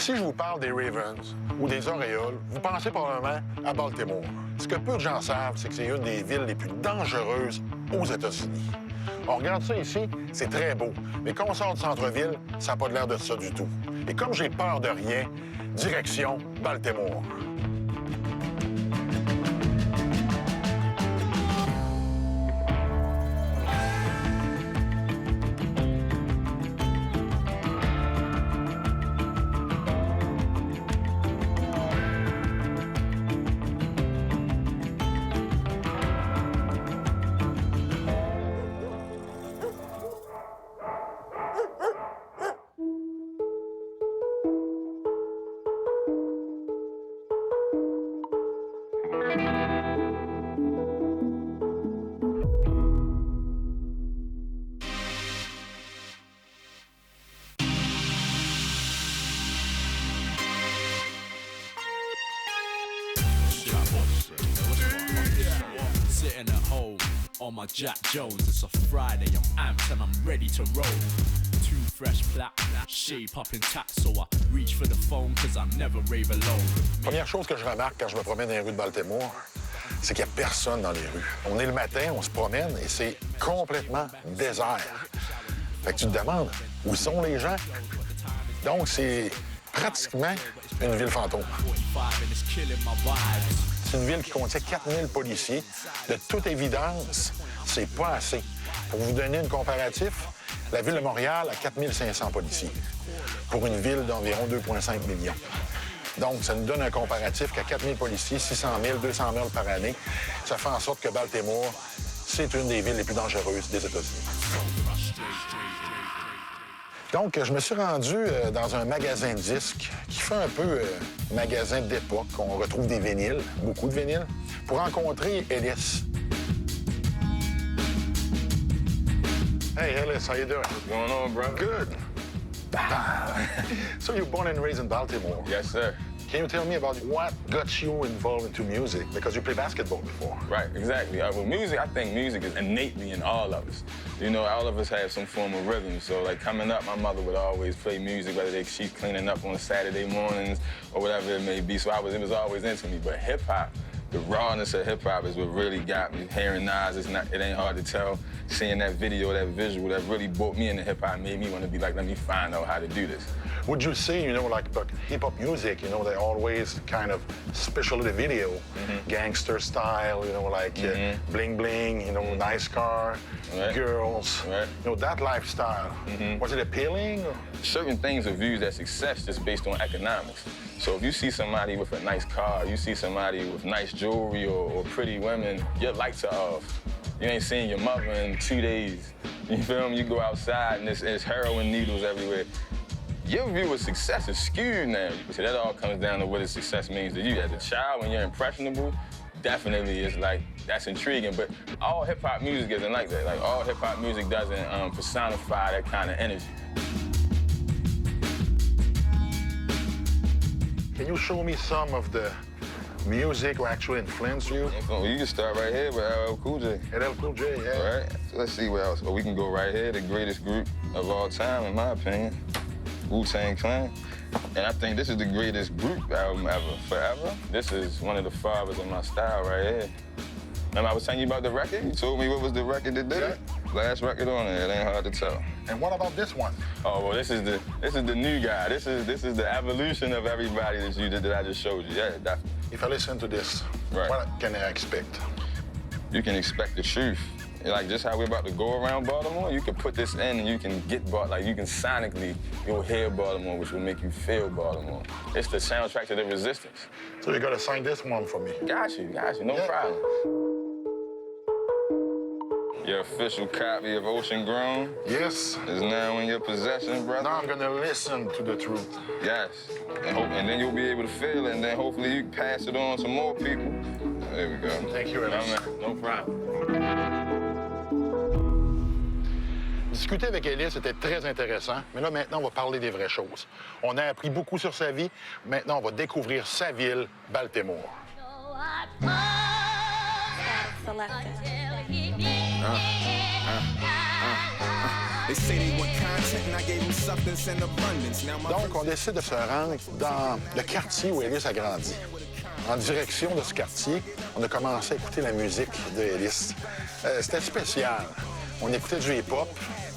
Si je vous parle des Ravens ou des Orioles, vous pensez probablement à Baltimore. Ce que peu de gens savent, c'est que c'est une des villes les plus dangereuses aux États-Unis. On regarde ça ici, c'est très beau. Mais quand on sort du centre-ville, ça n'a pas l'air de ça du tout. Et comme j'ai peur de rien, direction Baltimore. Sitting at home on my Jack Jones, it's a Friday, I'm amped and I'm ready to roll. Too fresh, black, shape up intact, so I reach for the phone cause I never rave alone. Première chose que je remarque quand je me promène dans les rues de Baltimore, c'est qu'il n'y a personne dans les rues. On est le matin, on se promène et c'est complètement désert. Fait que tu te demandes où sont les gens. Donc c'est pratiquement une ville fantôme. C'est une ville qui contient 4000 policiers. De toute évidence, c'est pas assez. Pour vous donner une comparatif, la ville de Montréal a 4500 policiers pour une ville d'environ 2,5 millions. Donc, ça nous donne un comparatif qu'à 4000 policiers, 600 000, 200 000 par année, ça fait en sorte que Baltimore, c'est une des villes les plus dangereuses des États-Unis. Donc, je me suis rendu dans un magasin de disques qui fait un peu magasin d'époque. On retrouve des vinyles, beaucoup de vinyles, pour rencontrer Ellis. Hey, Ellis, how you doing? What's going on, bro? Good. So you're born and raised in Baltimore. Yes, sir. Can you tell me about what got you involved into music? Because you played basketball before. Right, exactly. Well, music, I think music is innately in all of us. You know, all of us have some form of rhythm. So, like, coming up, my mother would always play music, whether she's cleaning up on Saturday mornings or whatever it may be. So it was always into me. But hip-hop, the rawness of hip-hop is what really got me. Hearing Nas, it ain't hard to tell. Seeing that video, that visual, that really brought me into hip-hop made me want to be like, let me find out how to do this. Would you say, you know, like hip-hop music, you know, they always kind of special the video, gangster style, you know, like bling-bling, you know, nice car, girls, you know, that lifestyle. Was it appealing? Or? Certain things are viewed as success just based on economics. So if you see somebody with a nice car, you see somebody with nice jewelry or pretty women, your lights are off. You ain't seen your mother in 2 days. You feel me? You go outside and there's heroin needles everywhere. Your view of success is skewed now. So that all comes down to what success means to you. As a child, when you're impressionable, definitely it's like, that's intriguing. But all hip-hop music isn't like that. Like, all hip-hop music doesn't personify that kind of energy. Can you show me some of the music who actually influenced you? Well, you can start right here with LL Cool J. LL Cool J, yeah. Right? So let's see what else. Or we can go right here, the greatest group of all time, in my opinion. Wu-Tang Clan. And I think this is the greatest group album ever, forever. This is one of the fathers of my style right here. Remember I was telling you about the record? You told me what was the record that did it? Last record on it, it ain't hard to tell. And what about this one? Oh, well, this is the new guy. This is the evolution of everybody that I just showed you. Yeah, definitely. If I listen to this, what can I expect? You can expect the truth. Like, just how we're about to go around Baltimore, you can put this in and you can get, like, you can sonically, you'll hear Baltimore, which will make you feel Baltimore. It's the soundtrack to the resistance. So you gotta sign this one for me. Got you, no problem. Your official copy of Ocean Grown? Yes. Is now in your possession, brother? Now I'm gonna listen to the truth. Yes. And then you'll be able to feel it, and then hopefully you can pass it on to more people. There we go. Thank you, Ellis. No problem. Discuter avec Ellis était très intéressant, mais là, maintenant, on va parler des vraies choses. On a appris beaucoup sur sa vie. Maintenant, on va découvrir sa ville, Baltimore. Donc, on décide de se rendre dans le quartier où Ellis a grandi. En direction de ce quartier, on a commencé à écouter la musique de Ellis. C'était spécial. On écoutait du hip-hop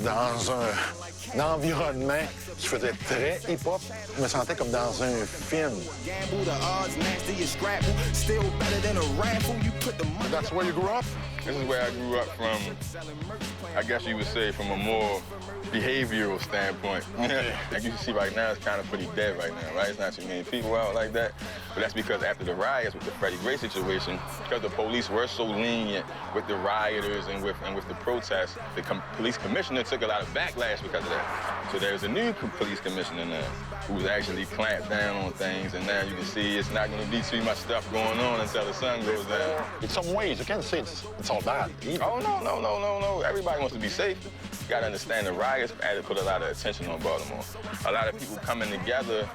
dans un environnement qui faisait très hip-hop. Je me sentais comme dans un film. That's where you grew up? This is where I grew up from, I guess you would say, from a more behavioral standpoint. Okay. Like you can see right now, it's kind of pretty dead right now, right? It's not too many people out like that. But that's because after the riots with the Freddie Gray situation, because the police were so lenient with the rioters and with the protests, the police commissioner took a lot of backlash because of that. So there's a new police commissioner now who's actually clamped down on things, and now you can see it's not going to be too much stuff going on until the sun goes down. In some ways, you can't say it's all bad. Oh, no. Everybody wants to be safe. You got to understand the riots had to put a lot of attention on Baltimore. A lot of people coming together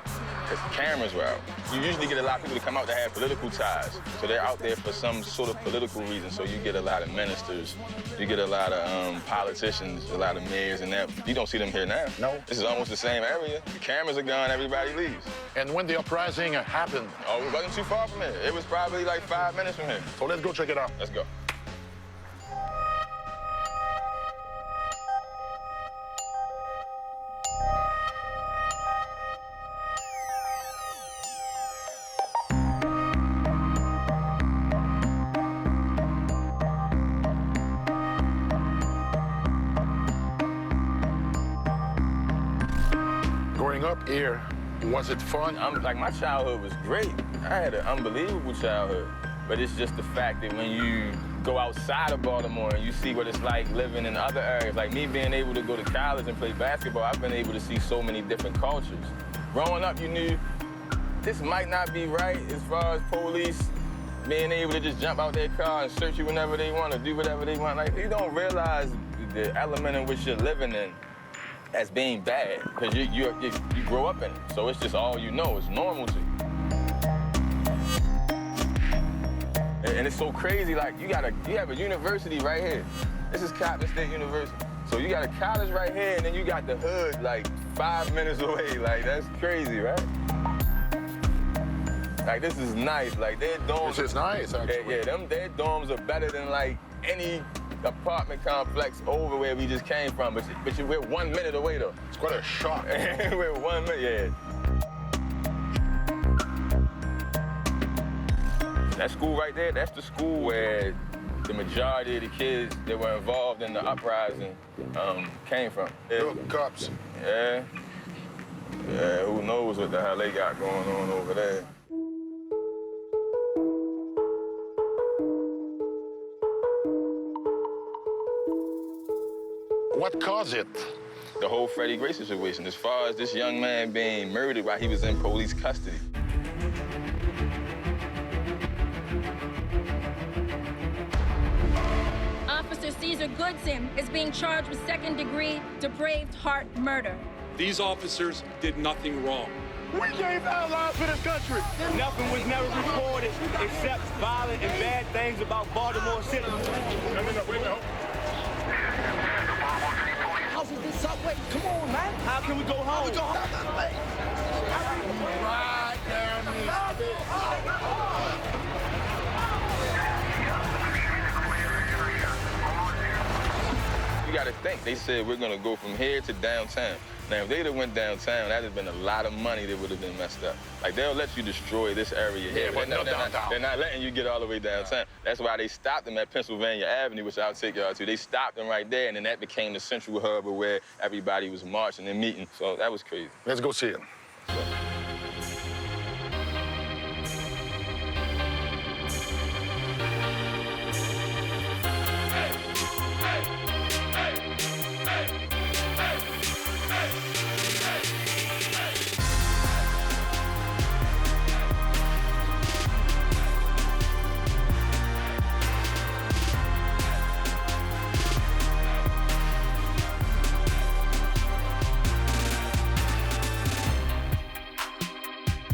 because cameras were out. You usually get a lot of people to come out that have political ties. So they're out there for some sort of political reason. So you get a lot of ministers, you get a lot of politicians, a lot of mayors and that. You don't see them here now. No. This is almost the same area. The cameras are gone, everybody leaves. And when the uprising happened? Oh, it wasn't too far from here. It was probably like 5 minutes from here. So let's go check it out. Let's go. Growing up here, was it fun? Like, my childhood was great. I had an unbelievable childhood. But it's just the fact that when you go outside of Baltimore and you see what it's like living in other areas, like me being able to go to college and play basketball, I've been able to see so many different cultures. Growing up, you knew this might not be right as far as police being able to just jump out their car and search you whenever they want or do whatever they want. Like, you don't realize the element in which you're living in as being bad, because you grow up in it. So it's just all you know. It's normal to you. And it's so crazy, like, you have a university right here. This is Coppin State University. So you got a college right here, and then you got the hood, like, 5 minutes away. Like, that's crazy, right? Like, this is nice. Like, their dorms... This is nice, actually. Yeah, their dorms are better than, like, any apartment complex over where we just came from. But we're 1 minute away, though. It's quite a shock. We're 1 minute, yeah. That school right there, that's the school where the majority of the kids that were involved in the uprising came from. Look, cops. Yeah. Yeah, who knows what the hell they got going on over there. What caused it? The whole Freddie Gray situation, as far as this young man being murdered while he was in police custody. Officer Caesar Goodson is being charged with second-degree depraved heart murder. These officers did nothing wrong. We gave our lives for this country. Nothing was never reported except violent and bad things about Baltimore City. House is this subway. Come on, man. How can we go home? How we go home? Right down this. You gotta think, they said we're gonna go from here to downtown. Now, if they'd have went downtown, that'd have been a lot of money that would have been messed up. Like, they'll let you destroy this area here. Yeah, but They're not letting you get all the way downtown. That's why they stopped them at Pennsylvania Avenue, which I'll take y'all to. They stopped them right there, and then that became the central hub of where everybody was marching and meeting. So that was crazy. Let's go see it.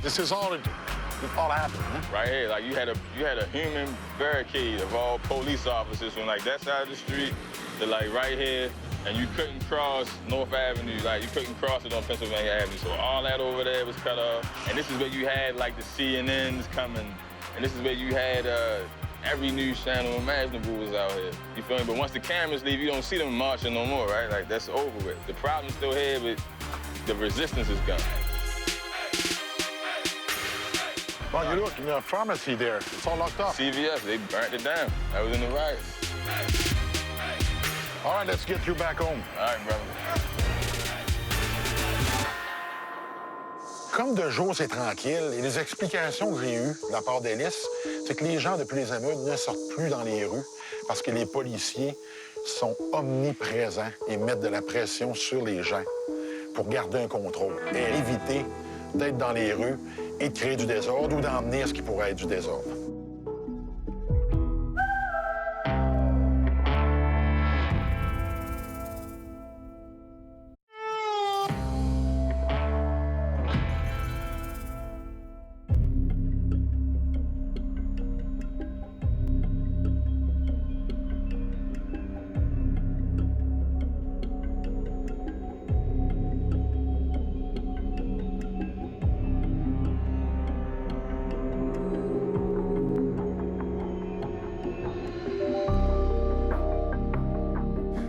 This is all happened, huh? Right here, like you had a human barricade of all police officers from like that side of the street to like right here and you couldn't cross North Avenue, like you couldn't cross it on Pennsylvania Avenue. So all that over there was cut off. And this is where you had like the CNNs coming, and this is where you had every news channel imaginable was out here. You feel me? But once the cameras leave, you don't see them marching no more, right? Like that's over with. The problem's still here, but the resistance is gone. Well, you look, a pharmacy there. It's all locked up. CVS, they burnt it down. That was in the riots. All right, let's get you back home. All right, brother. Comme de jour, c'est tranquille, et les explications que j'ai eues de la part d'Hélice, c'est que les gens, depuis les émeutes, ne sortent plus dans les rues parce que les policiers sont omniprésents et mettent de la pression sur les gens pour garder un contrôle et éviter d'être dans les rues et de créer du désordre ou d'emmener ce qui pourrait être du désordre.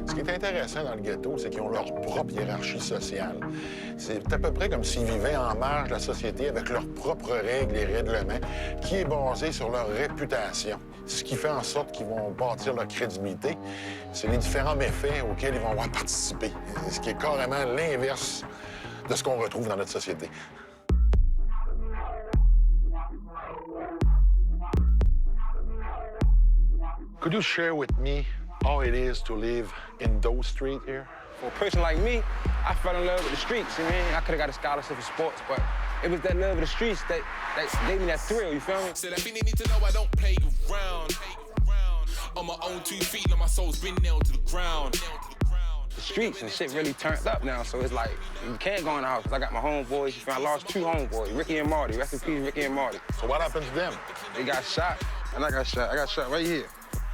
Ce qui est intéressant dans le ghetto, c'est qu'ils ont leur propre hiérarchie sociale. C'est à peu près comme s'ils vivaient en marge de la société avec leurs propres règles et règlements, qui est basé sur leur réputation. Ce qui fait en sorte qu'ils vont bâtir leur crédibilité, c'est les différents méfaits auxquels ils vont avoir participé. Ce qui est carrément l'inverse de ce qu'on retrouve dans notre société. Could you share with me how it is to live in those streets here? For a person like me, I fell in love with the streets, you know what I mean? I could have got a scholarship for sports, but it was that love of the streets that gave me that thrill, you feel me? Said I think they need to know I don't play around. On my own 2 feet, now my soul's been nailed to the ground. The streets and shit really turned up now, so it's like, you can't go in the house, because I got my homeboys, you feel me? I lost 2 homeboys, Ricky and Marty, rest in peace, Ricky and Marty. So what happened to them? They got shot, and I got shot. I got shot right here.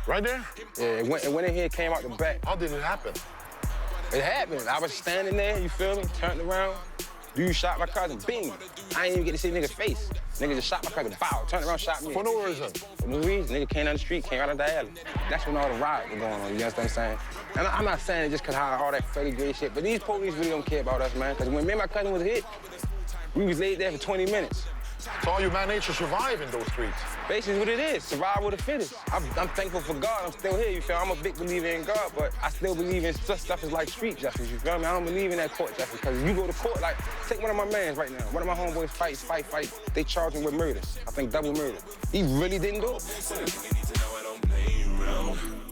Right there? Yeah, it went in here, came out the back. How did it happen? It happened. I was standing there, you feel me? Turned around. Dude shot my cousin, bing. I didn't even get to see the nigga's face. Nigga just shot my cousin, bow. Turned around, shot me. For no reason? For no reason. Nigga came down the street, came out of the alley. That's when all the riots were going on, you understand what I'm saying? And I'm not saying it just because how all that Freddie Gray shit, but these police really don't care about us, man. Because when me and my cousin was hit, we was laid there for 20 minutes. So you managed to survive in those streets? Basically what it is, survival of the fittest. I'm thankful for God, I'm still here, you feel me? I'm a big believer in God, but I still believe in such stuff as like street justice, you feel me? I don't believe in that court justice, because you go to court, like, take one of my mans right now. One of my homeboys fight. They charge him with murder. I think double murder. He really didn't do it.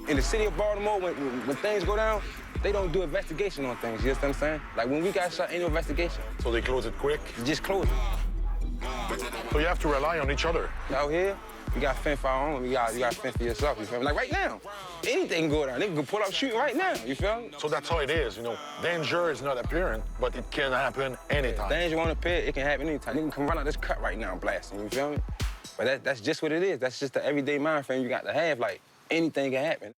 In the city of Baltimore, when things go down, they don't do investigation on things, you understand what I'm saying? Like when we got shot, ain't no investigation. So they close it quick? You just close it. So you have to rely on each other? Out here, you got to fend for our own. You got to fend for yourself, you feel me? Like right now, anything can go down. They can pull up shooting right now, you feel me? So that's how it is, you know. Danger is not apparent, but it can happen anytime. Danger won't appear, it can happen anytime. You can come run out this cut right now blasting, you feel me? But that's just what it is. That's just the everyday mind frame you got to have. Like, anything can happen.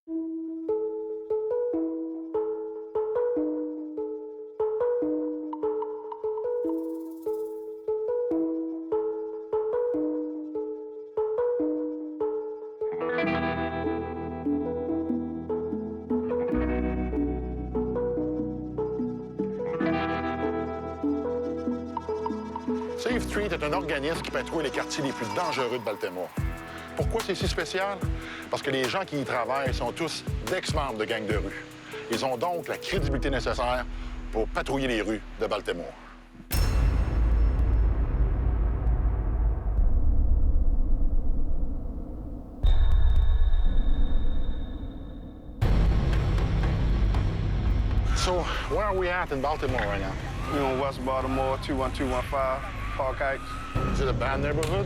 Safe Street est un organisme qui patrouille les quartiers les plus dangereux de Baltimore. Pourquoi c'est si spécial? Parce que les gens qui y travaillent sont tous d'ex-membres de gangs de rue. Ils ont donc la crédibilité nécessaire pour patrouiller les rues de Baltimore. So, where are we at in Baltimore right now? We're on West Baltimore, 21215, Park Heights. Is it a bad neighborhood?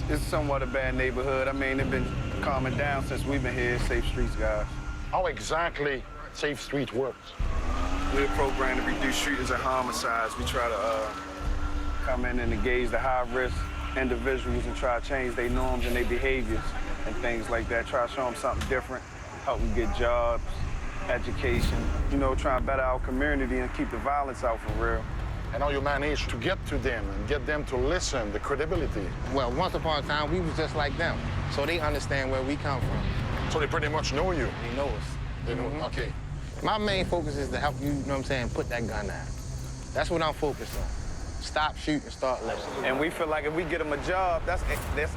It's somewhat a bad neighborhood. I mean, they've been calming down since we've been here, Safe Streets guys. How exactly Safe Street works? We're programmed to reduce shootings and homicides. We try to come in and engage the high-risk individuals and try to change their norms and their behaviors and things like that. Try to show them something different, help them get jobs, education, you know, trying to better our community and keep the violence out for real. And how you manage to get to them and get them to listen, the credibility. Well, once upon a time, we was just like them, so they understand where we come from. So they pretty much know you. They know us. They know, okay. My main focus is to help you, you know what I'm saying, put that gun down. That's what I'm focused on. Stop shooting, start listening. And we feel like if we get them a job, that's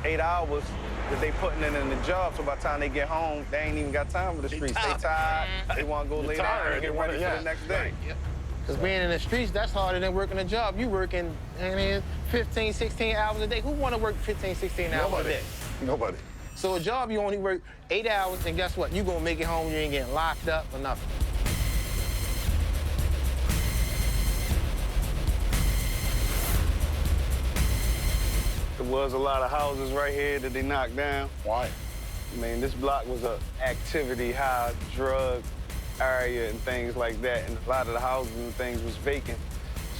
8 hours that they putting in the job. So by the time they get home, they ain't even got time for the streets. They tired. They want to go lay down and get ready for the next day. Because being in the streets, that's harder than working a job. You working, 15, 16 hours a day. Who want to work 15, 16 hours a day? Nobody. So a job, you only work 8 hours, and guess what? You gonna make it home, you ain't getting locked up or nothing. There was a lot of houses right here that they knocked down. Why? I mean, this block was a activity, high drug area and things like that, and a lot of the houses and things was vacant.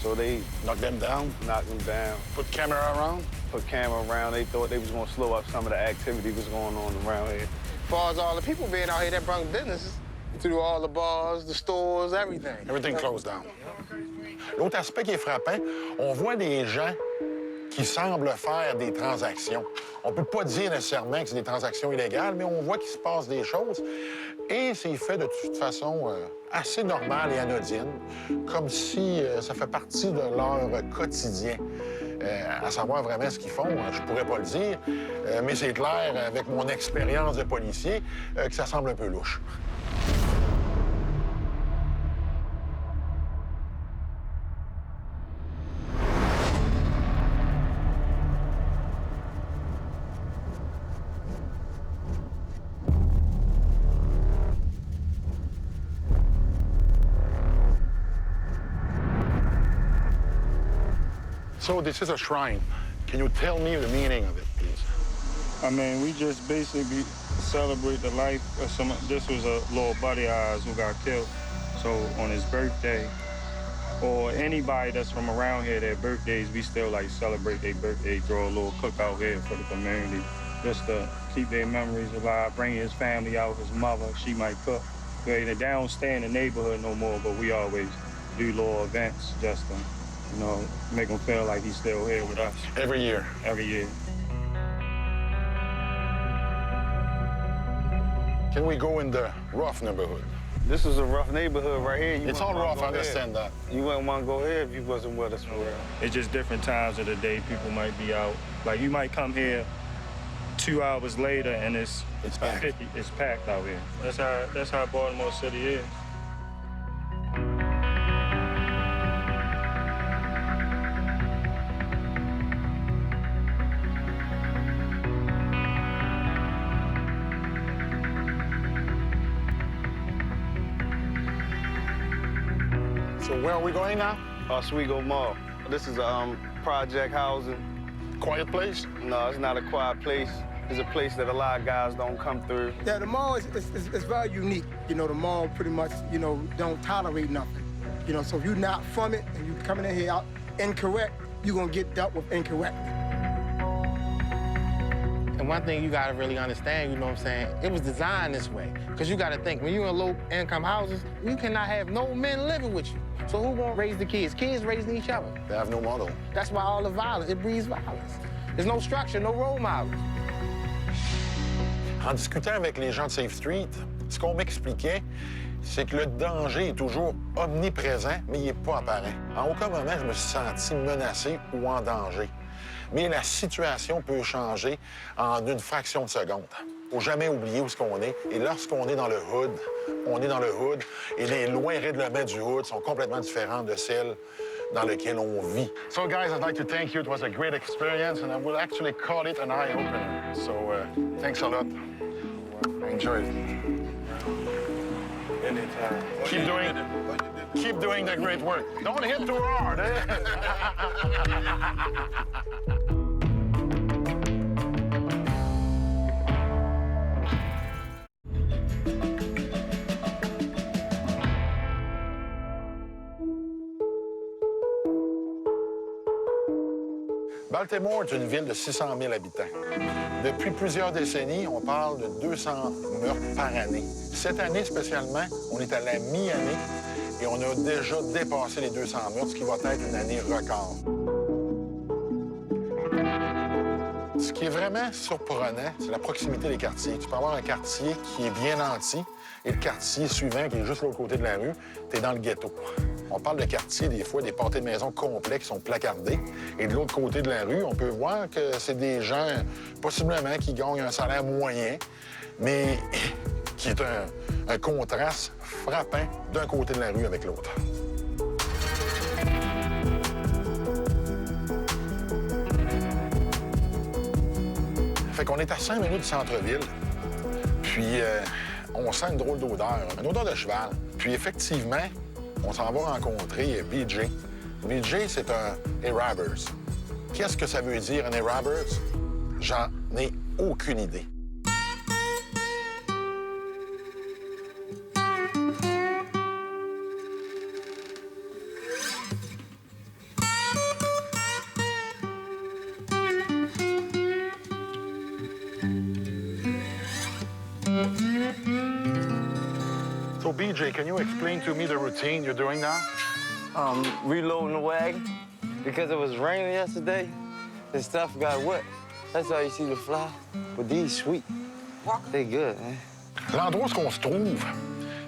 So they knocked them down? Knocked them down. Put camera around? Put camera around. They thought they was gonna slow up some of the activity that's going on around here. As far as all the people being out here that brought businesses, through all the bars, the stores, everything. Everything closed down. L'autre aspect qui est frappant, on voit des gens qui semblent faire des transactions. On peut pas dire nécessairement que c'est des transactions illégales, mais on voit qu'il se passe des choses. Et c'est fait de toute façon assez normale et anodine, comme si ça fait partie de leur quotidien. À savoir vraiment ce qu'ils font, je pourrais pas le dire, mais c'est clair, avec mon expérience de policier, que ça semble un peu louche. So this is a shrine. Can you tell me the meaning of it, please? I mean, we just basically celebrate the life of some. This was a little buddy of ours who got killed. So on his birthday, or anybody that's from around here, their birthdays, we still like celebrate their birthday, throw a little cookout here for the community, just to keep their memories alive, bring his family out, his mother, she might cook. They don't stay in the neighborhood no more, but we always do little events just to, you know, make him feel like he's still here with us. Every year? Every year. Can we go in the rough neighborhood? This is a rough neighborhood right here. It's all rough, I understand that. You wouldn't want to go here if you wasn't with us for real. It's just different times of the day people might be out. Like, you might come here 2 hours later and it's packed. It's packed out here. That's how Baltimore City is. So where are we going now? Oswego Mall. This is a project housing. Quiet place? No, it's not a quiet place. It's a place that a lot of guys don't come through. Yeah, the mall is very unique. You know, the mall pretty much, you know, don't tolerate nothing. You know, so if you're not from it and you're coming in here out incorrect, you're gonna get dealt with incorrectly. And one thing you gotta really understand, you know what I'm saying, it was designed this way. Because you gotta think, when you're in low-income houses, you cannot have no men living with you. So who gonna raise the kids? Kids raising each other. They have no model. That's why all the violence, it breeds violence. There's no structure, no role models. En discutant avec les gens de Safe Street, ce qu'on m'expliquait, c'est que le danger est toujours omniprésent, mais il n'est pas apparent. En aucun moment, je me suis senti menacé ou en danger. Mais la situation peut changer en une fraction de seconde. Faut jamais oublier où est-ce qu'on est. Et lorsqu'on est dans le hood, on est dans le hood, et les lois et règlements du hood sont complètement différents de celles dans lesquelles on vit. So, guys, I'd like to thank you. It was a great experience, and I will actually call it an eye-opener. So, thanks a lot. I enjoyed it. Anytime. Keep doing the great work. Don't hit too hard, eh? Baltimore est une ville de 600 000 habitants. Depuis plusieurs décennies, on parle de 200 meurtres par année. Cette année spécialement, on est à la mi-année et on a déjà dépassé les 200 meurtres, ce qui va être une année record. Ce qui est vraiment surprenant, c'est la proximité des quartiers. Tu peux avoir un quartier qui est bien nanti et le quartier suivant, qui est juste l'autre côté de la rue, tu es dans le ghetto. On parle de quartier, des fois, des pâtés de maisons complets qui sont placardés. Et de l'autre côté de la rue, on peut voir que c'est des gens, possiblement, qui gagnent un salaire moyen, mais qui est un contraste frappant d'un côté de la rue avec l'autre. Fait qu'on est à 5 minutes du centre-ville, puis on sent une drôle d'odeur, une odeur de cheval. Puis effectivement, on s'en va rencontrer BJ. BJ, c'est un A-Robbers. Qu'est-ce que ça veut dire, un A-Robbers? J'en ai aucune idée. So, BJ, can you explain to me the routine you're doing now? Reloading the wagon. Because it was raining yesterday, the stuff got wet. That's why you see the fly. But these sweet. They good, man. L'endroit où on se trouve,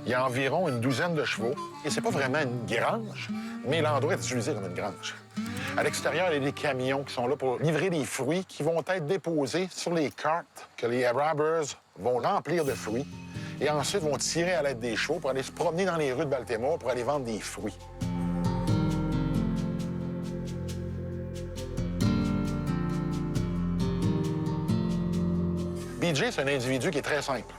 il y a environ une douzaine de chevaux. Et c'est pas vraiment une grange, mais l'endroit est utilisé comme une grange. À l'extérieur, il y a des camions qui sont là pour livrer des fruits qui vont être déposés sur les cartes que les robbers vont remplir de fruits et ensuite vont tirer à l'aide des chevaux pour aller se promener dans les rues de Baltimore pour aller vendre des fruits. BJ, c'est un individu qui est très simple.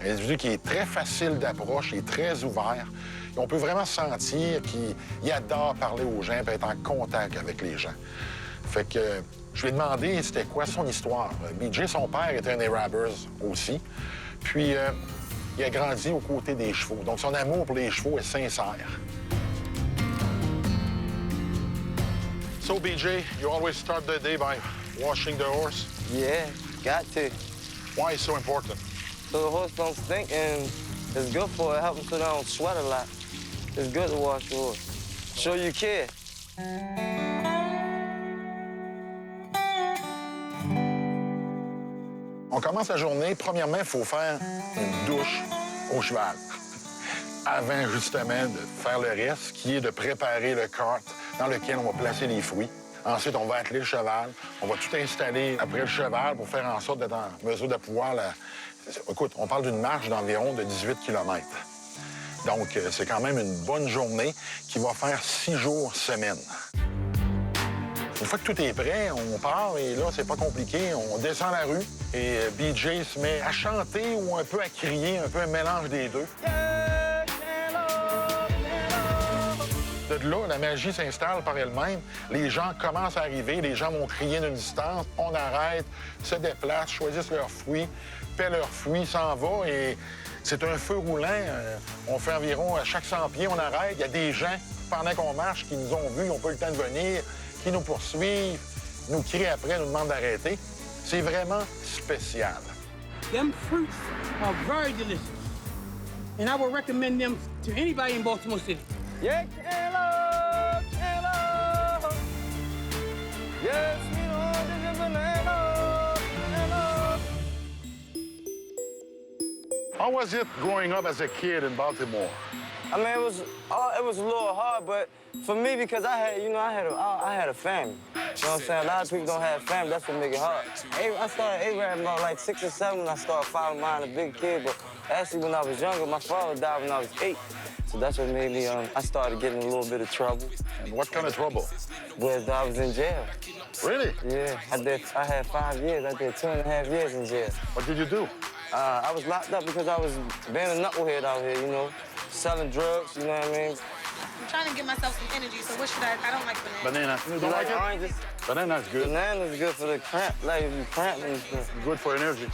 Un individu qui est très facile d'approche, il est très ouvert. Et on peut vraiment sentir qu'il adore parler aux gens et être en contact avec les gens. Fait que je lui ai demandé c'était quoi son histoire. BJ, son père était un A-Robbers aussi. Puis il a grandi aux côtés des chevaux. Donc son amour pour les chevaux est sincère. So, BJ, you always start the day by washing the horse? Yeah, got to. Why is it so important? So the horse don't stink, and it's good for it. It helps him so they don't sweat a lot. It's good to wash the horse. Show you care. On commence la journée. Premièrement, il faut faire une douche au cheval. Avant, justement, de faire le reste, qui est de préparer le cart dans lequel on va placer les fruits. Ensuite, on va atteler le cheval. On va tout installer après le cheval pour faire en sorte d'être en mesure de pouvoir... Écoute, on parle d'une marche d'environ de 18 km. Donc, c'est quand même une bonne journée qui va faire 6 jours semaine. Une fois que tout est prêt, on part et là, c'est pas compliqué. On descend la rue et BJ se met à chanter ou un peu à crier, un peu un mélange des deux. De là, la magie s'installe par elle-même. Les gens commencent à arriver, les gens vont crier d'une distance. On arrête, se déplacent, choisissent leurs fruits, paient leurs fruits, s'en va et c'est un feu roulant. On fait environ à chaque 100 pieds, on arrête. Il y a des gens, pendant qu'on marche, qui nous ont vus, ils n'ont pas eu le temps de venir, qui nous poursuivent, nous crient après, nous demandent d'arrêter. C'est vraiment spécial. Them fruits are very delicious. And I would recommend them to anybody in Baltimore City. Yeah, cantaloupe, cantaloupe. Yes, we know this is banana, banana. How was it growing up as a kid in Baltimore? I mean, it was a little hard, but for me, because I had a family. You know what I'm saying? A lot of people don't have family. That's what make it hard. I started A-Rab about like 6 or 7 when I started following mine, a big kid. But actually, when I was younger, my father died when I was 8. So that's what made me, I started getting in a little bit of trouble. And what kind of trouble? Well, I was in jail. Really? Yeah, I had 5 years. I did 2.5 years in jail. What did you do? I was locked up because I was being a knucklehead out here, you know, selling drugs, you know what I mean? I'm trying to give myself some energy, so what should I don't like bananas. Banana. You You don't like like it? oranges? Banana's good. Bananas good for the cramp, like if you cramping and stuff. Good for energy.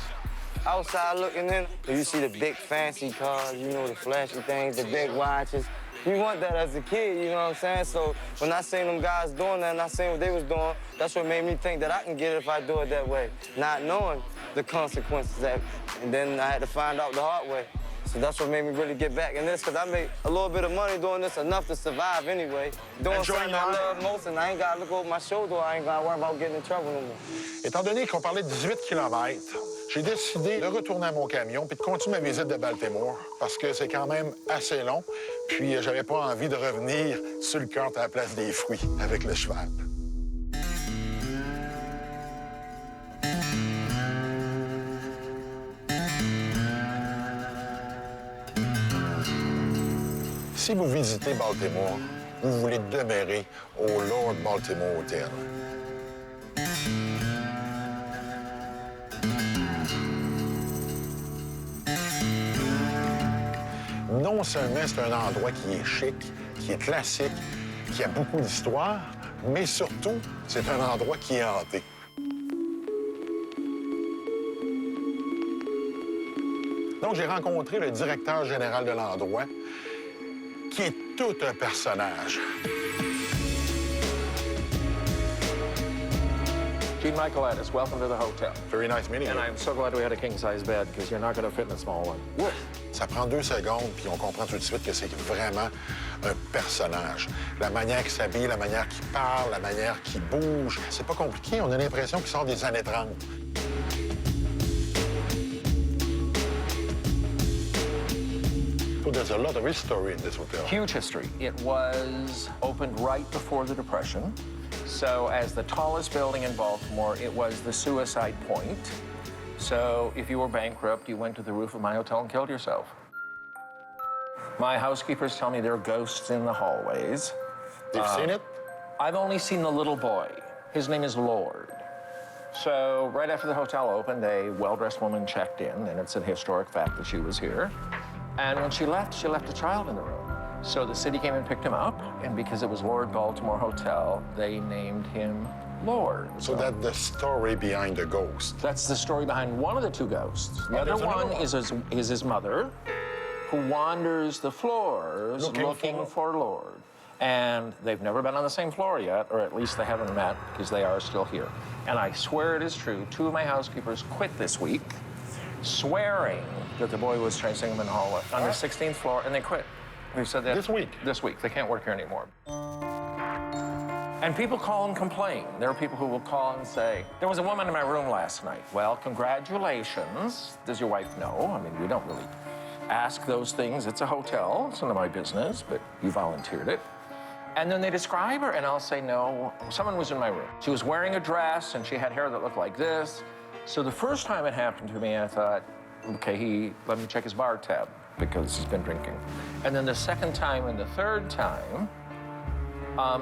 Outside looking in, you see the big fancy cars, you know, the flashy things, the big watches. You want that as a kid, you know what I'm saying? So when I seen them guys doing that and I seen what they was doing, that's what made me think that I can get it if I do it that way, not knowing the consequences. And then I had to find out the hard way. So that's what made me really get back in this, because I make a little bit of money doing this, enough to survive anyway. Doing something I love most, and I ain't got to look over my shoulder, I ain't got to worry about getting in trouble no more. Étant donné qu'on parlait de 18 km, j'ai décidé de retourner à mon camion puis de continuer ma visite de Baltimore parce que c'est quand même assez long. Puis j'avais pas envie de revenir sur le cart à la place des fruits avec le cheval. Si vous visitez Baltimore, vous voulez demeurer au Lord Baltimore Hotel. Non seulement c'est un endroit qui est chic, qui est classique, qui a beaucoup d'histoire, mais surtout, c'est un endroit qui est hanté. Donc, j'ai rencontré le directeur général de l'endroit, qui est tout un personnage. Gene Michaelitis, welcome to the hotel. Very nice meeting you. And I'm so glad we had a king-size bed, because you're not going to fit in a small one. Oui. Ça prend 2 secondes, puis on comprend tout de suite que c'est vraiment un personnage. La manière qu'il s'habille, la manière qu'il parle, la manière qu'il bouge. C'est pas compliqué, on a l'impression qu'il sort des années 30. So there's a lot of history in this hotel. Huge history. It was opened right before the Depression. So as the tallest building in Baltimore, it was the suicide point. So if you were bankrupt, you went to the roof of my hotel and killed yourself. My housekeepers tell me there are ghosts in the hallways. You've seen it? I've only seen the little boy. His name is Lord. So right after the hotel opened, a well-dressed woman checked in, and it's a historic fact that she was here. And when she left a child in the room. So the city came and picked him up, and because it was Lord Baltimore Hotel, they named him Lord. So that's the story behind the ghost. That's the story behind one of the 2 ghosts. The other one is his mother, who wanders the floors looking for Lord. And they've never been on the same floor yet, or at least they haven't met, because they are still here. And I swear it is true, 2 of my housekeepers quit this week, swearing that the boy was chasing them in the hallway on the 16th floor, and they quit. They said that this week? This week. They can't work here anymore. And people call and complain. There are people who will call and say, there was a woman in my room last night. Well, congratulations. Does your wife know? I mean, we don't really ask those things. It's a hotel. It's none of my business, but you volunteered it. And then they describe her, and I'll say, no, someone was in my room. She was wearing a dress, and she had hair that looked like this. So the first time it happened to me, I thought, okay, let me check his bar tab, because he's been drinking. And then the second time and the third time,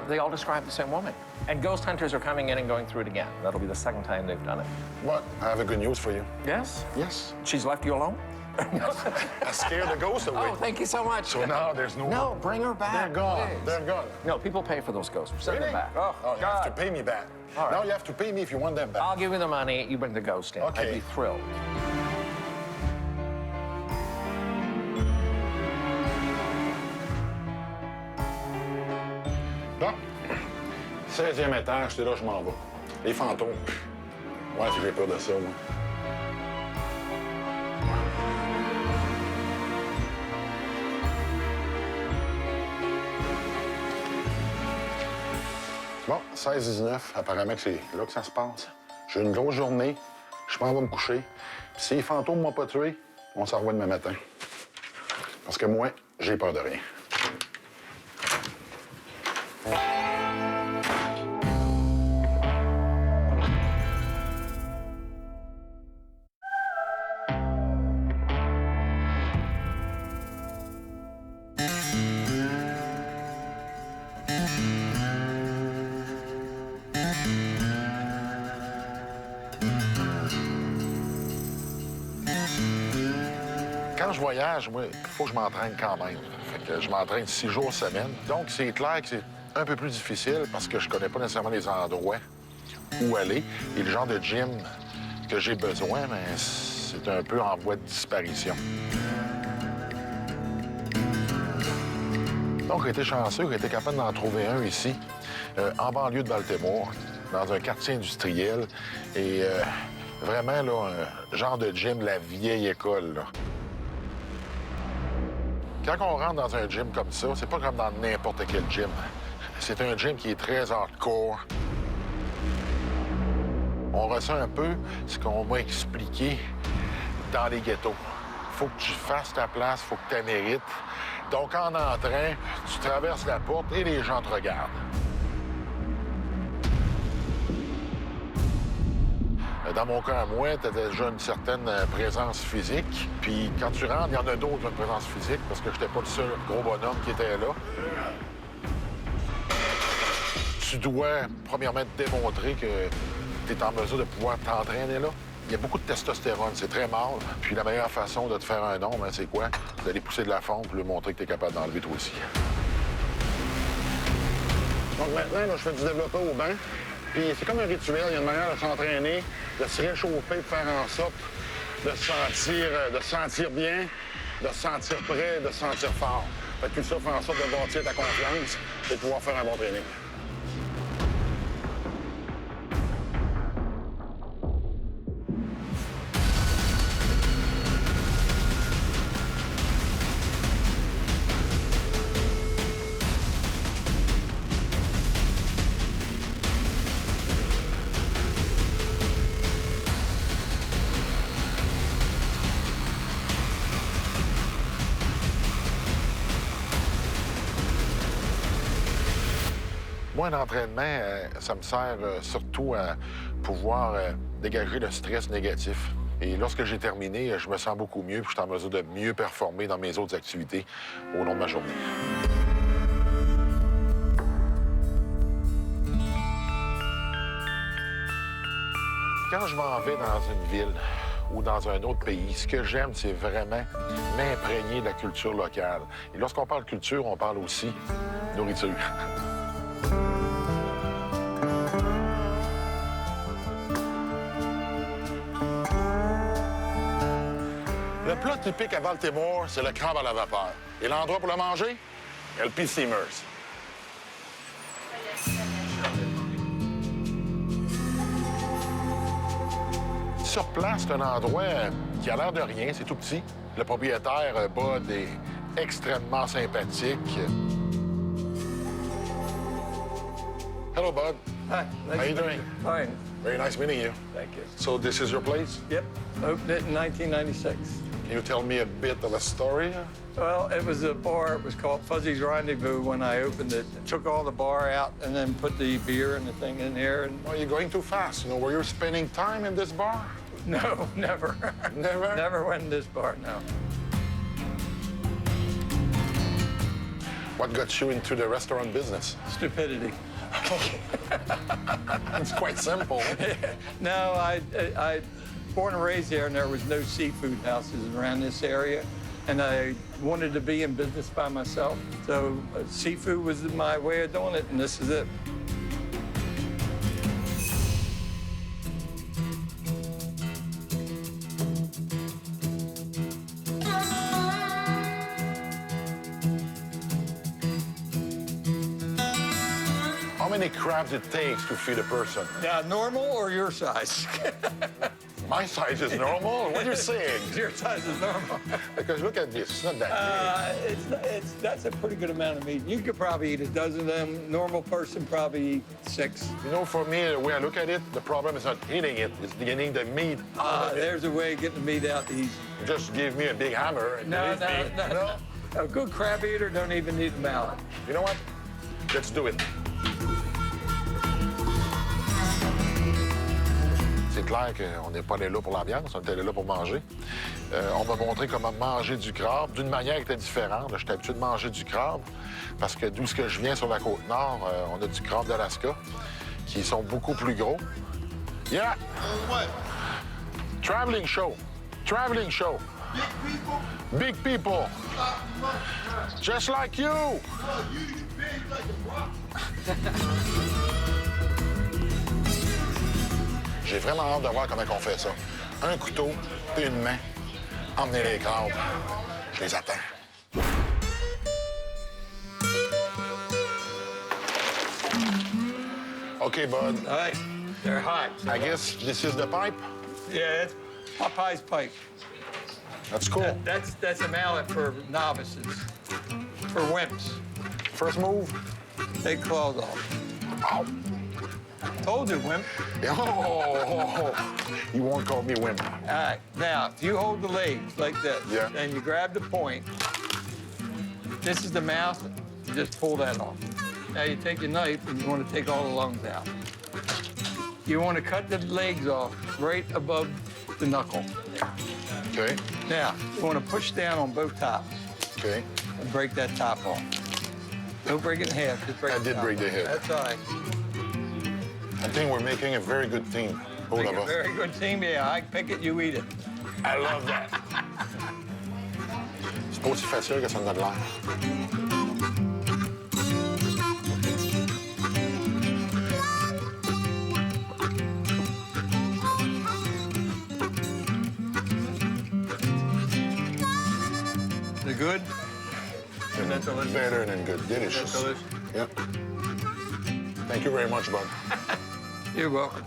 they all describe the same woman. And ghost hunters are coming in and going through it again. That'll be the second time they've done it. Well, I have a good news for you. Yes? Yes. She's left you alone? I scared the ghost away. Oh, thank you so much. So now there's no... No, bring her back. They're gone. Please. They're gone. No, people pay for those ghosts. Send them back. Oh, you have to pay me back. All right. Now you have to pay me if you want them back. I'll give you the money. You bring the ghost in. Okay. I'd be thrilled. Bon, 16e étage, c'est là que je m'en vais. Les fantômes. Ouais, j'ai peur de ça, moi. Bon, 16-19, apparemment que c'est là que ça se passe. J'ai une grosse journée, je m'en vais me coucher. Puis si les fantômes m'ont pas tué, on s'en revoit demain matin. Parce que moi, j'ai peur de rien. Quand je voyage, moi, il faut que je m'entraîne quand même. Fait que je m'entraîne 6 jours semaine. Donc, c'est clair que c'est un peu plus difficile parce que je connais pas nécessairement les endroits où aller. Et le genre de gym que j'ai besoin, mais c'est un peu en voie de disparition. Donc, j'ai été chanceux, j'ai été capable d'en trouver un ici, en banlieue de Baltimore, dans un quartier industriel. Et vraiment, là, un genre de gym de la vieille école, là. Quand on rentre dans un gym comme ça, c'est pas comme dans n'importe quel gym. C'est un gym qui est très hardcore. On ressent un peu ce qu'on m'a expliqué dans les ghettos. Faut que tu fasses ta place, faut que tu la mérites. Donc, en entrant, tu traverses la porte et les gens te regardent. Dans mon cas à moi, tu as déjà une certaine présence physique. Puis quand tu rentres, il y en a d'autres qui ont une présence physique parce que je n'étais pas le seul gros bonhomme qui était là. Tu dois, premièrement, te démontrer que tu es en mesure de pouvoir t'entraîner là. Il y a beaucoup de testostérone, c'est très mâle. Puis la meilleure façon de te faire un nom, ben, c'est quoi? D'aller pousser de la fonte pour lui montrer que tu es capable d'enlever toi aussi. Donc maintenant, là, je fais du développé au banc. Puis c'est comme un rituel, il y a une manière de s'entraîner, de se réchauffer, de faire en sorte de se sentir bien, de se sentir prêt, de se sentir fort. Fait que tout ça fait en sorte de bâtir ta confiance et de pouvoir faire un bon training. Moi, l'entraînement, ça me sert surtout à pouvoir dégager le stress négatif. Et lorsque j'ai terminé, je me sens beaucoup mieux, puis je suis en mesure de mieux performer dans mes autres activités au long de ma journée. Quand je m'en vais dans une ville ou dans un autre pays, ce que j'aime, c'est vraiment m'imprégner de la culture locale. Et lorsqu'on parle culture, on parle aussi nourriture. Le plat typique à Baltimore, c'est le crabe à la vapeur. Et l'endroit pour le manger? LP Steamers. Sur place, c'est un endroit qui a l'air de rien, c'est tout petit. Le propriétaire, Bud, est extrêmement sympathique. Hello, Bud. Hi. Nice How you to meet doing? you. Fine. Very nice meeting you. Thank you. So this is your place? Yep. Opened it in 1996. Can you tell me a bit of a story? Well, it was a bar. It was called Fuzzy's Rendezvous when I opened it. Took all the bar out and then put the beer and the thing in here. And Well, you're going too fast. You know, were you spending time in this bar? no, never. Never? Never went in this bar, no. What got you into the restaurant business? Stupidity. It's quite simple. No, I born and raised here, and there was no seafood houses around this area. And I wanted to be in business by myself. So seafood was my way of doing it, and this is it. How many crabs it takes to feed a person? Now, normal or your size? My size is normal? What are you saying? Your size is normal. Because look at this, it's not that big. That's a pretty good amount of meat. You could probably eat a dozen of them. Normal person probably eat 6. You know, for me, the way I look at it, the problem is not eating it, it's getting the meat out of it. There's a way of getting the meat out easy. Just give me a big hammer and No. No? A good crab eater don't even need a mallet. You know what? Let's do it. C'est clair qu'on n'est pas allé là pour l'ambiance, on est allé là pour manger. On m'a montré comment manger du crabe d'une manière qui était différente. J'étais habitué de manger du crabe parce que d'où ce que je viens sur la Côte-Nord, on a du crabe d'Alaska qui sont beaucoup plus gros. Yeah! What? Traveling show. Traveling show. Big people? Big people. Just like you. No, you big like a rock. J'ai vraiment hâte de voir comment on fait ça. Un couteau, une main, emmener les crabes. Je les attends. Okay, bud. All right. They're hot. I guess this is the pipe? Yeah, it's Popeye's pipe. That's cool. That's a mallet for novices, for wimps. First move. Take claws off. Ow. Told you, wimp. Oh, you won't call me wimp. All right, now, if you hold the legs like this, yeah, and you grab the point, this is the mouth, you just pull that off. Now you take your knife and you want to take all the lungs out. You want to cut the legs off right above the knuckle. Okay. Now, you want to push down on both tops. Okay. And break that top off. Don't break it in half, just break I did break the head. That's all right. I think we're making a very good team, both of us. Very good team, yeah. I pick it, you eat it. I love that. C'est pas aussi facile que ça en a de l'air. They're good? Isn't that delicious? Better than good. Delicious. That's delicious. Yep. Thank you very much, bud. You're welcome.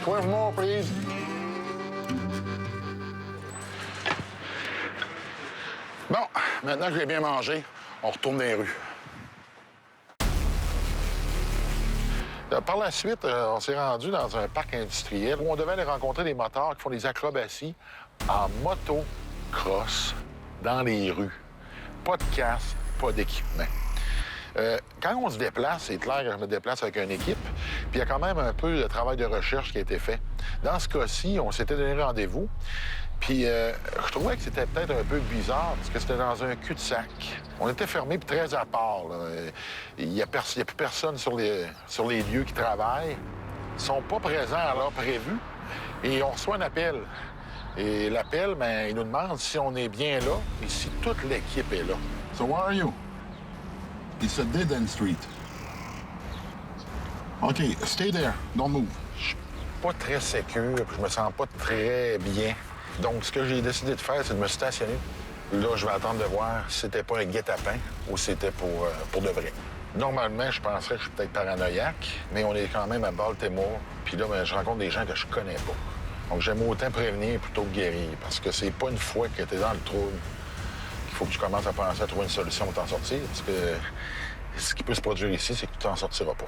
12 more, please. Bon, maintenant que j'ai bien mangé, on retourne dans les rues. Par la suite, on s'est rendu dans un parc industriel où on devait aller rencontrer des motards qui font des acrobaties en motocross dans les rues. Pas de casque, pas d'équipement. Quand on se déplace, c'est clair que je me déplace avec une équipe, puis il y a quand même un peu de travail de recherche qui a été fait. Dans ce cas-ci, on s'était donné rendez-vous, puis je trouvais que c'était peut-être un peu bizarre, parce que c'était dans un cul-de-sac. On était fermés, puis très à part. Il n'y a plus personne sur les lieux qui travaillent. Ils sont pas présents à l'heure prévue, et on reçoit un appel. Et l'appel, ben, il nous demande si on est bien là et si toute l'équipe est là. So where are you? It's a dead-end street. OK, stay there. Don't move. Je suis pas très sécure, je me sens pas très bien. Donc, ce que j'ai décidé de faire, c'est de me stationner. Là, je vais attendre de voir si c'était pas un guet-apens ou si c'était pour de vrai. Normalement, je penserais que je suis peut-être paranoïaque, mais on est quand même à Baltimore. Puis là, ben, je rencontre des gens que je connais pas. Donc, j'aime autant prévenir plutôt que guérir, parce que c'est pas une fois que tu es dans le trouble qu'il faut que tu commences à penser à trouver une solution pour t'en sortir, parce que ce qui peut se produire ici, c'est que tu t'en sortiras pas.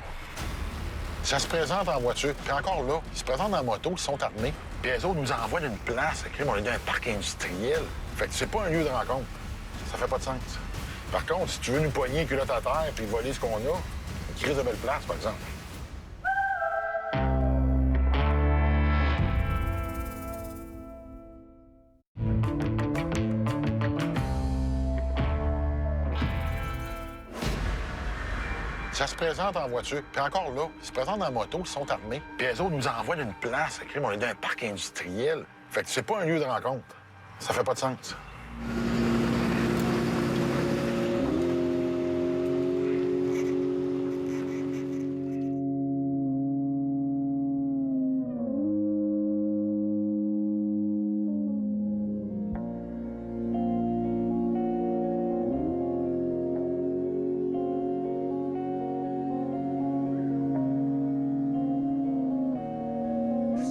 Ça se présente en voiture, puis encore là, ils se présentent en moto, ils sont armés, puis les autres nous envoient d'une place, on est dans un parc industriel. Fait que c'est pas un lieu de rencontre. Ça fait pas de sens. Par contre, si tu veux nous pogner culotte à terre puis voler ce qu'on a, une crise de belle place, par exemple. Ça se présente en voiture. Puis encore là, ils se présentent en moto, ils sont armés. Puis les autres nous envoient d'une place. On est dans un parc industriel. Fait que c'est pas un lieu de rencontre. Ça fait pas de sens.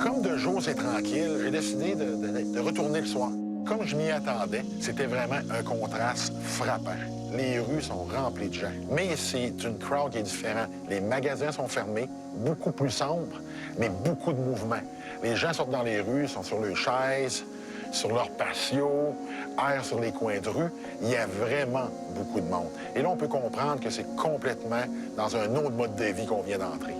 Comme de jour, c'est tranquille, j'ai décidé de retourner le soir. Comme je m'y attendais, c'était vraiment un contraste frappant. Les rues sont remplies de gens, mais c'est une crowd qui est différente. Les magasins sont fermés, beaucoup plus sombres, mais beaucoup de mouvement. Les gens sortent dans les rues, sont sur leurs chaises, sur leurs patios, errent sur les coins de rue. Il y a vraiment beaucoup de monde. Et là, on peut comprendre que c'est complètement dans un autre mode de vie qu'on vient d'entrer.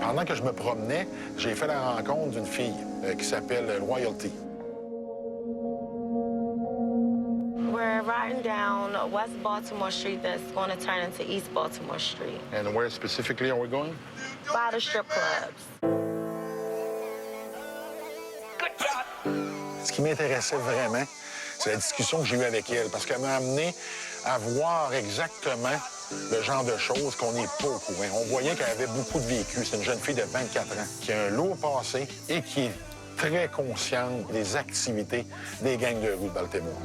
Pendant que je me promenais, j'ai fait la rencontre d'une fille qui s'appelle Royalty. We're riding down West Baltimore Street that's going to turn into East Baltimore Street. And where specifically are we going? By the strip clubs. Ce qui m'intéressait vraiment, c'est la discussion que j'ai eue avec elle, parce qu'elle m'a amené à voir exactement le genre de choses qu'on n'est pas au courant. On voyait qu'elle avait beaucoup de vécu. C'est une jeune fille de 24 ans qui a un lourd passé et qui est très consciente des activités des gangs de rue de Baltimore.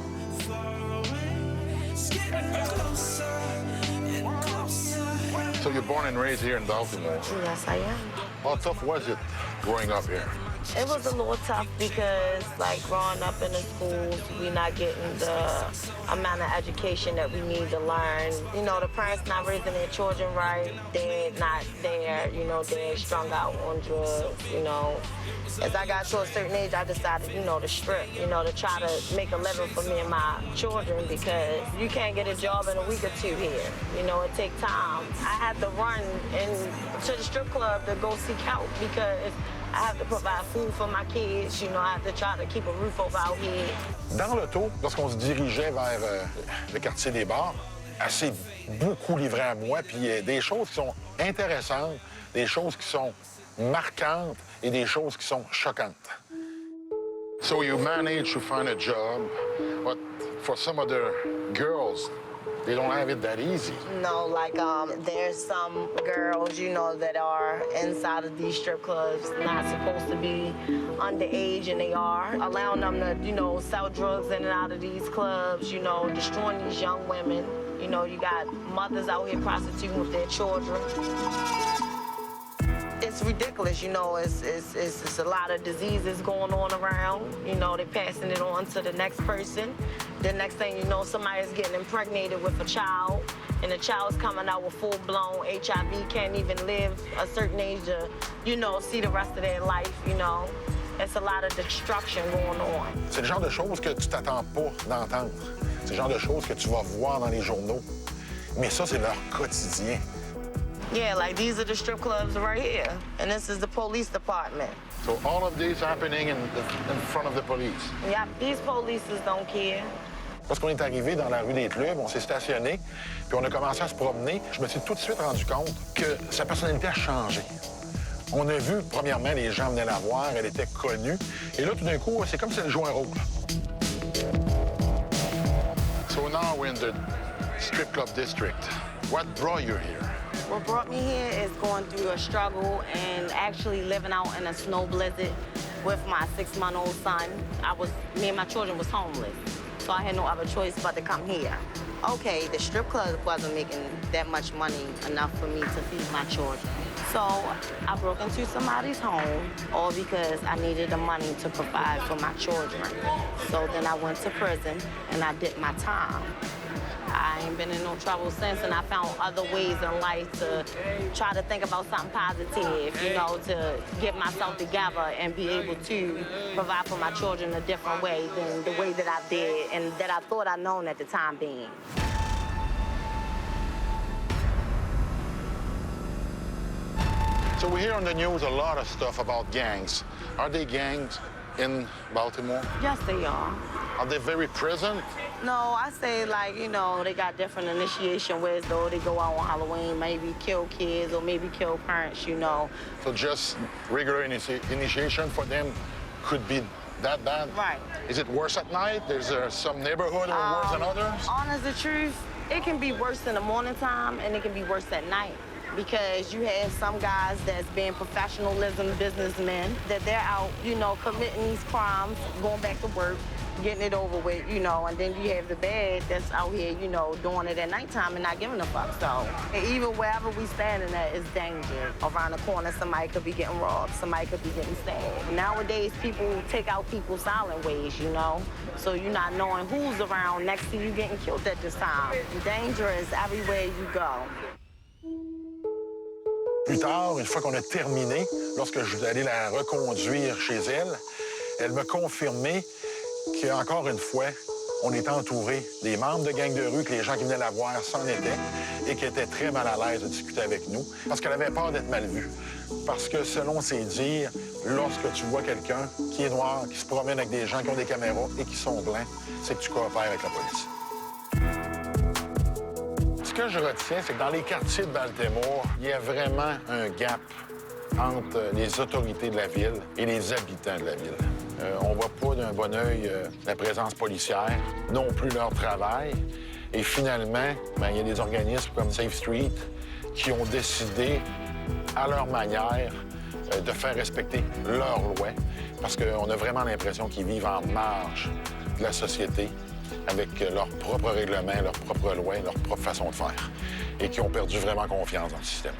So you're born and raised here in Baltimore. Yes, I am. How tough was it growing up here? It was a little tough because, like, growing up in the schools, we're not getting the amount of education that we need to learn. You know, the parents not raising their children right. They're not there. You know, they're strung out on drugs, you know. As I got to a certain age, I decided, you know, to strip, you know, to try to make a living for me and my children because you can't get a job in a week or two here. You know, it takes time. I had to run to the strip club to go seek help because I have to provide food for my kids. You know, I have to try to keep a roof over our head. Dans l'auto, lorsqu'on se dirigeait vers le quartier des bars, assez beaucoup livré à moi, puis des choses qui sont intéressantes, des choses qui sont marquantes et des choses qui sont choquantes. So you manage to find a job, but for some other girls, they don't have it that easy. No, like, there's some girls, you know, that are inside of these strip clubs, not supposed to be underage, and they are. Allowing them to, you know, sell drugs in and out of these clubs, you know, destroying these young women. You know, you got mothers out here prostituting with their children. It's ridiculous, you know, it's a lot of diseases going on around. You know, they're passing it on to the next person. The next thing you know, somebody's getting impregnated with a child, and the child's coming out with full-blown HIV, can't even live a certain age to, you know, see the rest of their life, you know. It's a lot of destruction going on. C'est le genre de choses que tu t'attends pas d'entendre. C'est le genre de choses que tu vas voir dans les journaux. Mais ça, c'est leur quotidien. Yeah, like these are the strip clubs right here, and this is the police department. So all of these happening in front of the police. Yeah, these polices don't care. Lorsqu'on est arrivé dans la rue des Clubs, on s'est stationné, puis on a commencé à se promener. Je me suis tout de suite rendu compte que sa personnalité a changé. On a vu, premièrement, les gens venaient la voir, elle était connue. Et là, tout d'un coup, c'est comme si elle jouait un rôle. So now we're in the strip club district. What brought you here? What brought me here is going through a struggle and actually living out in a snow blizzard with my 6-month-old son. Me and my children was homeless, so I had no other choice but to come here. Okay, the strip club wasn't making that much money enough for me to feed my children. So I broke into somebody's home, all because I needed the money to provide for my children. So then I went to prison and I did my time. I ain't been in no trouble since, and I found other ways in life to try to think about something positive, you know, to get myself together and be able to provide for my children a different way than the way that I did and that I thought I known at the time being. So we hear on the news a lot of stuff about gangs. Are there gangs in Baltimore? Yes, they are. Are they very present? No, I say, like, you know, they got different initiation ways, though. They go out on Halloween, maybe kill kids or maybe kill parents, you know. So just regular initiation for them could be that bad? Right. Is it worse at night? There's some neighborhood or worse than others? Honest the truth, it can be worse in the morning time and it can be worse at night. Because you have some guys that's being professionalism businessmen, that they're out, you know, committing these crimes, going back to work, getting it over with, you know, and then you have the bad that's out here, you know, doing it at nighttime and not giving a fuck. So even wherever we standing at is danger. Around the corner, somebody could be getting robbed, somebody could be getting stabbed. Nowadays, people take out people silent ways, you know, so you're not knowing who's around next to you getting killed at this time. Danger is everywhere you go. Plus tard, une fois qu'on a terminé, lorsque je suis allé la reconduire chez elle, elle m'a confirmé qu'encore une fois, on était entouré des membres de gangs de rue, que les gens qui venaient la voir s'en étaient et qui étaient très mal à l'aise de discuter avec nous parce qu'elle avait peur d'être mal vue. Parce que, selon ses dires, lorsque tu vois quelqu'un qui est noir, qui se promène avec des gens qui ont des caméras et qui sont blancs, c'est que tu coopères avec la police. Ce que je retiens, c'est que dans les quartiers de Baltimore, il y a vraiment un gap entre les autorités de la ville et les habitants de la ville. On voit pas d'un bon œil la présence policière, non plus leur travail. Et finalement, il y a des organismes comme Safe Street qui ont décidé, à leur manière, de faire respecter leurs lois, parce qu'on a vraiment l'impression qu'ils vivent en marge de la société avec leurs propres règlements, leurs propres lois, leur propre façon de faire, et qui ont perdu vraiment confiance dans le système.